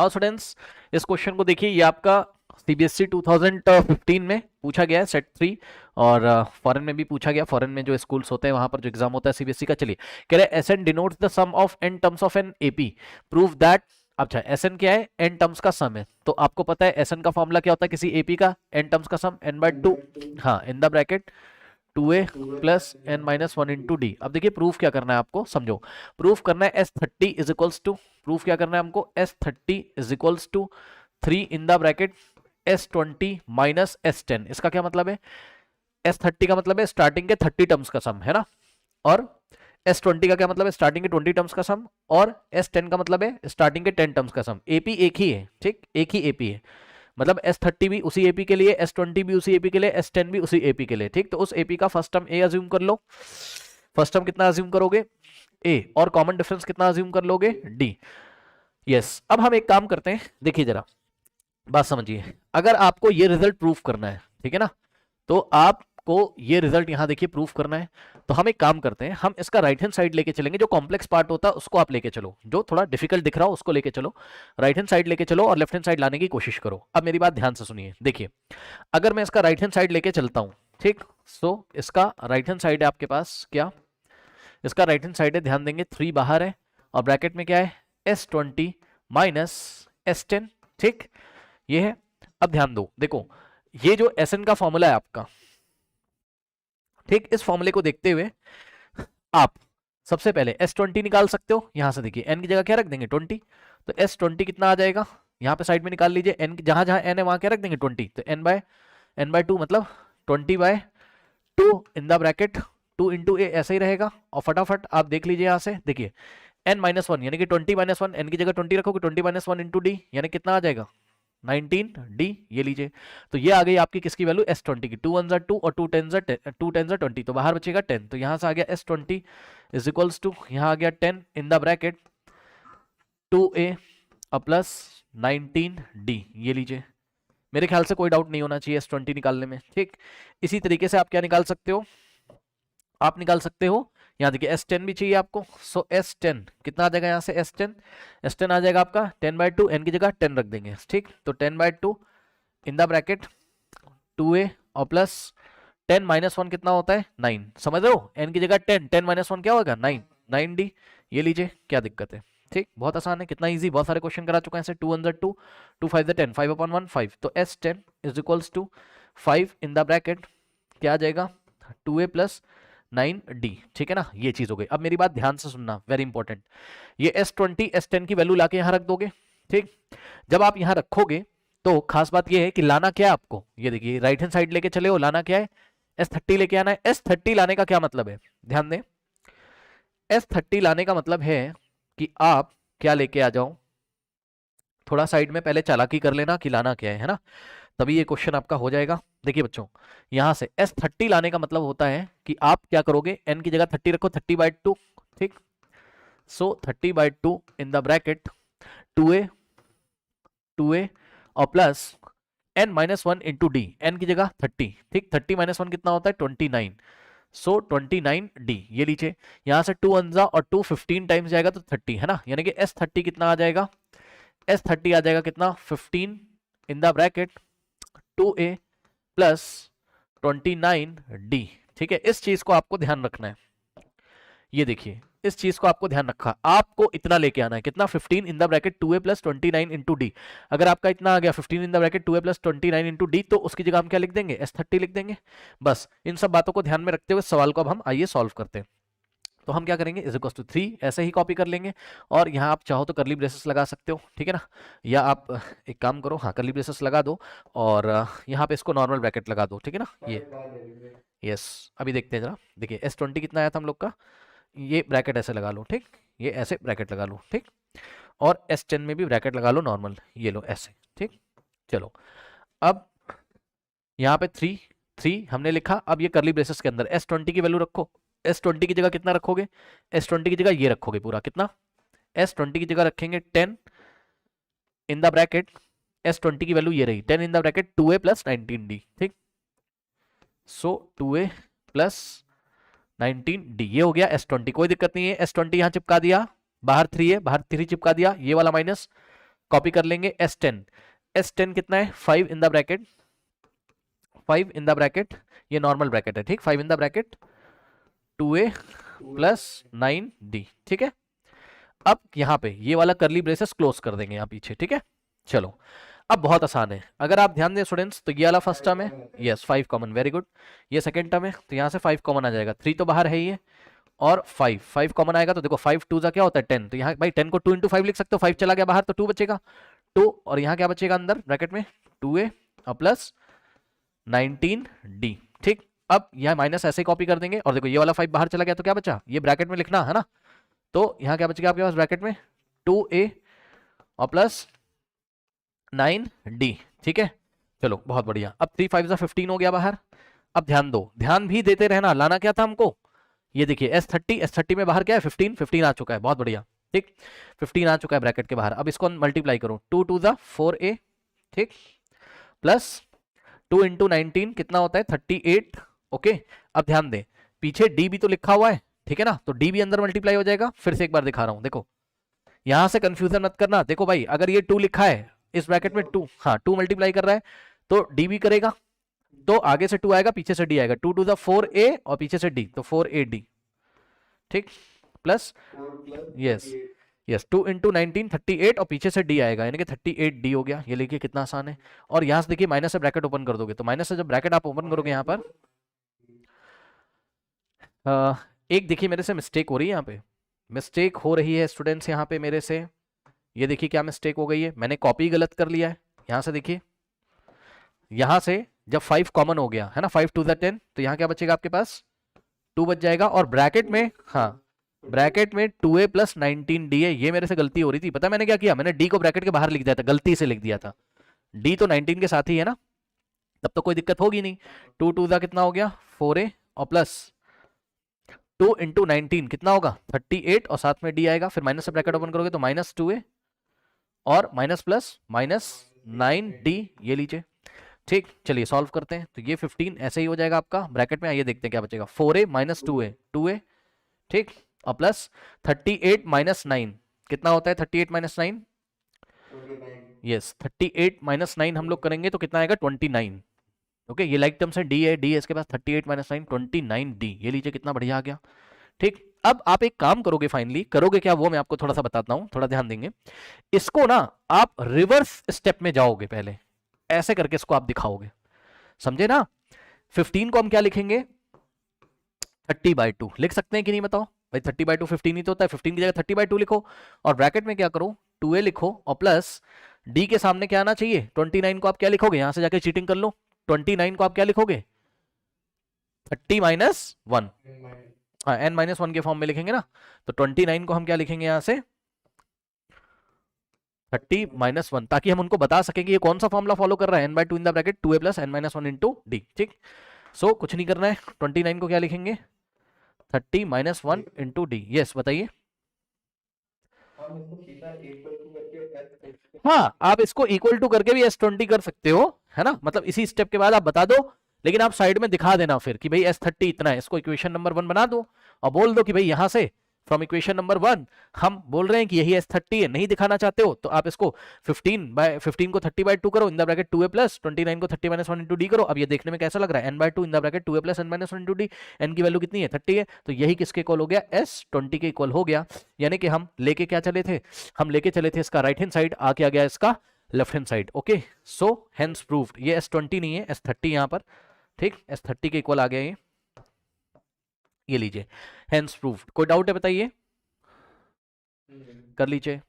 हाँ स्टूडेंट्स, इस क्वेश्चन को देखिए, ये आपका सीबीएसई 2015 में पूछा गया है सेट 3, और फॉरेन में भी पूछा गया। फॉरेन में जो स्कूल्स होते हैं वहां पर जो एग्जाम होता है सीबीएसई का, चलिए कह रहे हैं SN denotes the sum of n terms of n AP, prove that. अच्छा, SN क्या है? n टर्म्स का सम है, तो आपको पता है SN का फॉर्मूला क्या होता है किसी एपी का? n टर्म्स का सम n/2, हाँ, इन the bracket 2a plus n minus 1 into D. अब देखिए प्रूफ क्या करना है आपको, समझो। प्रूफ करना है S30 is equals to, proof क्या करना है हमको, S30 is equals to 3 in the bracket S20 minus S10। इसका क्या मतलब है? S30 का मतलब है स्टार्टिंग के 30 टर्म्स का सम, है ना, और S20 का क्या मतलब है? स्टार्टिंग के 20 टर्म्स का सम, और S10 का मतलब है स्टार्टिंग के 10 टर्म्स का सम। एपी एक ही है, ठीक, एक ही एपी है, मतलब S30 भी उसी एपी के लिए, S20 भी उसी एपी के लिए, S10 भी उसी एपी के लिए, ठीक। तो उस एपी का फर्स्ट टर्म ए अज्यूम कर लो। फर्स्ट टर्म कितना अज्यूम करोगे? ए, और कॉमन डिफरेंस कितना अज्यूम कर लोगे? डी। यस, अब हम एक काम करते हैं, देखिए जरा बात समझिए। अगर आपको ये रिजल्ट प्रूफ करना है, ठीक है ना, तो आपको ये रिजल्ट यहां देखिए प्रूफ करना है, तो हम एक काम करते हैं, हम इसका राइट हैंड साइड लेके चलेंगे। जो कॉम्प्लेक्स पार्ट होता है उसको आप लेके चलो, जो थोड़ा डिफिकल्ट दिख रहा हो उसको लेके चलो, राइट हैंड साइड लेके चलो और लेफ्ट हैंड साइड लाने की कोशिश करो। अब मेरी बात ध्यान से सुनिए, देखिए अगर मैं इसका राइट हैंड साइड लेके चलता हूं, ठीक, सो इसका राइट हैंड साइड है आपके पास क्या? इसका राइट हैंड साइड है, ध्यान देंगे 3 बाहर है, और ब्रैकेट में क्या है? S20 माइनस S10, ठीक, ये है। अब ध्यान दो, देखो ये जो SN का फॉर्मूला है आपका, ठीक, इस फॉर्मूले को देखते हुए आप सबसे पहले S20 निकाल सकते हो। यहां से देखिए n की जगह क्या रख देंगे? 20। तो S20 कितना आ जाएगा? यहाँ पे साइड में निकाल लीजिए, n जहां जहां n है वहां क्या रख देंगे? 20। तो n/2 मतलब 20/2 इन द ब्रैकेट 2 इंटू ए, ऐसा ही रहेगा। और फटाफट आप देख लीजिए यहाँ से, देखिए n-1 यानी कि 20-1, n की जगह 20 रखोगे, 20-1 इंटू डी यानी कितना आ जाएगा? 19 डी, ये लीजिए। तो ये आ गई आपकी किसकी वैल्यू? S20 की। 2 1 2 और 2 10 2 10 20, तो बाहर बचेगा 10। तो यहां से आ गया S20 इज इक्वल्स टू, यहाँ आ गया 10 इन the bracket 2a plus 19d, ये लीजिए। मेरे ख्याल से कोई डाउट नहीं होना चाहिए S20 निकालने में, ठीक। इसी तरीके से आप क्या निकाल सकते हो? आप निकाल सकते हो, यहाँ देखिए S10 भी चाहिए आपको। सो S10 कितना आ जाएगा? यहाँ से S10 आ जाएगा आपका 10/2, n की जगह 10 रख देंगे, ठीक। तो 10/2 इन द ब्रैकेट 2a और प्लस 10-1 कितना होता है? 9। समझ रहे हो? n की जगह 10, 10-1 क्या होगा? 9, 9d, ये लीजिए। क्या दिक्कत है? ठीक, बहुत आसान है, कितना इजी, बहुत सारे क्वेश्चन करा चुका है ऐसे। 2 1 2, 2 5 10, 5/1 5। तो S10 is equals to 5 in the bracket क्या आ जाएगा? 2a प्लस 9d, ठीक है ना, ये चीज हो गई। अब मेरी बात ध्यान से सुनना, वेरी इंपॉर्टेंट। ये S20 S10 की वैल्यू लाके यहां रख दोगे, ठीक। जब आप यहां रखोगे तो खास बात ये है कि लाना क्या है आपको, ये देखिए राइट हैंड साइड लेके चले हो, लाना क्या है? S30 लेके आना है। S30 लाने का क्या मतलब है? ध्यान दें, S30 लाने का मतलब है कि आप क्या लेके आ जाओ, थोड़ा साइड में पहले चालाकी कर लेना कि लाना क्या है ना, तभी ये क्वेश्चन आपका हो जाएगा। देखिए बच्चों, यहां से S30 लाने का मतलब होता है कि आप क्या करोगे? n की जगह 30 रखो, 30/2, ठीक। सो 30/2 इन द ब्रैकेट 2a और plus n-1 into D, N की जगह 30, ठीक। 30-1 कितना होता है? 29। सो 29d, ये लीजिए। यहां से 2 अंजा और 2 15 टाइम्स जाएगा तो 30, है ना, यानी कि S30 कितना आ जाएगा? S30 आ जाएगा कितना? 15 इन the bracket 2a plus 29d, ठीक है। इस चीज को आपको ध्यान रखना है, ये देखिए इस चीज को आपको ध्यान रखा, आपको इतना लेके आना है, कितना? 15 इन the bracket 2a plus 29 into D. अगर आपका इतना आ गया 15 इन the bracket 2a plus 29 into D, तो उसकी जगह हम क्या लिख देंगे? S30 लिख देंगे। बस इन सब बातों को ध्यान में रखते हुए सवाल को अब हम आइए सॉल्व करते हैं। तो हम क्या करेंगे? इज इक्वल टू 3 ऐसे ही कॉपी कर लेंगे, और यहाँ आप चाहो तो करली ब्रेसेस लगा सकते हो, ठीक है ना, या आप एक काम करो, हाँ करली ब्रेसेस लगा दो, और यहाँ पे इसको नॉर्मल ब्रैकेट लगा दो, ठीक है ना, ये। यस, अभी देखते हैं जरा, देखिए S20 कितना आया था हम लोग का, ये ब्रैकेट ऐसे लगा लो, ठीक, ये ऐसे ब्रैकेट लगा लो, ठीक, और S10 में भी ब्रैकेट लगा लो नॉर्मल, ये लो ऐसे, ठीक। चलो, अब यहाँ पे 3 हमने लिखा। अब ये करली ब्रेसेस के अंदर S20 की वैल्यू रखो। S20 की जगह कितना रखोगे? S20 की जगह ये रखोगे पूरा, कितना? S20 की जगह रखेंगे 10 इन द ब्रैकेट, S20 की वैल्यू ये रही 10 इन the bracket 2a plus 19d, ठीक। सो 2a प्लस 19d, ये हो गया S20, कोई दिक्कत नहीं है। S20 यहाँ चिपका दिया, बाहर 3 है, बाहर 3 चिपका दिया, ये वाला माइनस कॉपी कर लेंगे S10, S10 कितना है 5 in the bracket, 5 in the bracket, ये नॉर्मल ब्रैकेट है ठीक, 5 in the bracket 2a plus 9d, ठीक है। अब यहाँ पे ये वाला करली ब्रेसेस क्लोज कर देंगे यहाँ पीछे, ठीक है। चलो अब बहुत आसान है, अगर आप ध्यान दें स्टूडेंट्स तो ये वाला फर्स्ट टर्म है, यस 5 कॉमन, वेरी गुड। ये सेकंड टर्म है तो यहाँ से 5 कॉमन आ जाएगा, 3 तो बाहर है ये, और 5 कॉमन आएगा तो देखो 5 2 जा क्या होता है 10, तो यहाँ भाई 10 को 2 इंटू 5 लिख सकते हो, 5 चला गया बाहर तो 2 बचेगा, 2 और यहाँ क्या बचेगा अंदर ब्रैकेट में 2a और प्लस 19d, ठीक। अब यहाँ माइनस ऐसे कॉपी कर देंगे और देखो ये वाला 5 बाहर चला गया तो क्या बचा, ये ब्रैकेट में लिखना है ना, तो यहाँ क्या बचेगा आपके पास ब्रैकेट में 2a और प्लस 9d, ठीक है। चलो बहुत बढ़िया, अब 3 5 15 हो गया बाहर। अब ध्यान दो, ध्यान भी देते रहना, लाना क्या था हमको, ये देखिए S30 में बाहर क्या है 15 आ चुका है, बहुत बढ़िया, ठीक 15 आ चुका है ब्रैकेट के बाहर। अब इसको मल्टीप्लाई करो, 2 2 जा 4a, ठीक, प्लस 2 इंटू 19 कितना होता है 38, ओके। अब ध्यान दें पीछे d भी तो लिखा हुआ है, ठीक है ना, तो d भी अंदर मल्टीप्लाई हो जाएगा। फिर से एक बार दिखा रहा हूं, देखो यहां से कंफ्यूजन मत करना, देखो भाई अगर ये 2 लिखा है इस ब्रैकेट में 2, हाँ 2 मल्टीप्लाई कर रहा है तो d भी करेगा, तो आगे से 2 आएगा पीछे से d आएगा, 2 2 जा 4a और पीछे से d तो 4ad, ठीक, प्लस यस यस 2 इंटू 19 38 और पीछे से d आएगा, यानी कि 38d हो गया। ये देखिए कितना आसान है। और यहां से देखिए माइनस से ब्रैकेट ओपन कर दोगे, तो माइनस से जब ब्रैकेट आप ओपन करोगे यहाँ पर एक देखिए मेरे से मिस्टेक हो रही है, यहाँ पे मिस्टेक हो रही है स्टूडेंट्स, यहाँ पे मेरे से ये देखिए क्या मिस्टेक हो गई है, मैंने कॉपी गलत कर लिया है। यहाँ से देखिए, यहाँ से जब 5 कॉमन हो गया है ना, 5 2 10, तो यहाँ क्या बचेगा आपके पास 2 बच जाएगा, और ब्रैकेट में हाँ ब्रैकेट में 2a प्लस 19d है। ये मेरे से गलती हो रही थी, पता मैंने क्या किया, मैंने d को ब्रैकेट के बाहर लिख दिया था, गलती से लिख दिया था, d तो 19 के साथ ही है ना, तब तो कोई दिक्कत होगी नहीं। 2 2 कितना हो गया 4a और प्लस 2 इंटू 19 कितना होगा 38 और साथ में d आएगा, फिर माइनस से ब्रैकेट ओपन करोगे तो माइनस 2a और माइनस प्लस माइनस 9d, ये लीजिए, ठीक। चलिए सॉल्व करते हैं, तो ये 15 ऐसे ही हो जाएगा आपका ब्रैकेट में। आइए देखते हैं क्या बचेगा, 4a माइनस 2a, ठीक, और प्लस 38 माइनस 9 कितना होता है 38 माइनस 9, यस 38 माइनस 9 हम लोग करेंगे तो कितना आएगा 29, ओके। ये लाइक टर्म्स है, d है इसके पास 38 माइनस 9 29d, ये लीजिए कितना बढ़िया आ गया, ठीक। अब आप एक काम करोगे, फाइनली करोगे क्या वो मैं आपको थोड़ा सा बताता हूं, थोड़ा ध्यान देंगे। इसको ना आप रिवर्स स्टेप में जाओगे, पहले ऐसे करके इसको आप दिखाओगे, समझे ना। 15 को हम क्या लिखेंगे 30/2 लिख सकते हैं कि नहीं बताओ भाई, 30/2 15 ही तो होता है, 15 की जगह 30/2 लिखो, और ब्रैकेट में क्या करो 2a लिखो और प्लस d के सामने क्या आना चाहिए 29 को आप क्या लिखोगे, यहां से जाके चीटिंग कर लो, 29 को आप क्या लिखोगे 30 माइनस 1, हाँ n-1 के फॉर्म में लिखेंगे ना, तो 29 को हम क्या लिखेंगे यहां से 30 माइनस 1, ताकि हम उनको बता सकें कि ये कौन सा फॉर्मूला फॉलो कर रहा है, n/2 in the bracket 2a plus n-1 into d, ठीक। सो कुछ नहीं करना है, 29 को क्या लिखेंगे 30 माइनस 1 इंटू डी, यस बताइए। हाँ आप इसको इक्वल टू करके भी S20 कर सकते हो, है ना, मतलब इसी स्टेप के बाद आप बता दो, लेकिन आप साइड में दिखा देना फिर कि भाई S30 इतना है, इसको इक्वेशन नंबर 1 बना दो और बोल दो कि भाई यहां से फ्रॉम इक्वेशन नंबर 1 हम बोल रहे हैं कि यही S30 है। नहीं दिखाना चाहते हो तो आप इसको 15 को 30/2 करो इन द ब्रैकेट 2a प्लस 29 को 30 माइनस 1 इंटू डी करो। अब ये देखने में कैसा लग रहा है n/2 in the bracket 2a plus n-1 into D, n की वैल्यू कितनी है 30 है, तो यही किसके इक्वल हो गया S20 के इक्वल हो गया। यानी कि हम लेके क्या चले थे, हम लेके चले थे इसका राइट हैंड साइड, आके आ गया इसका left hand side, okay. So hence proved, ये S20 नहीं है S30 यहां पर, ठीक, S30 के इक्वल आ गया ये लीजिए हेंस प्रूव्ड। कोई डाउट है बताइए, कर लीजिए।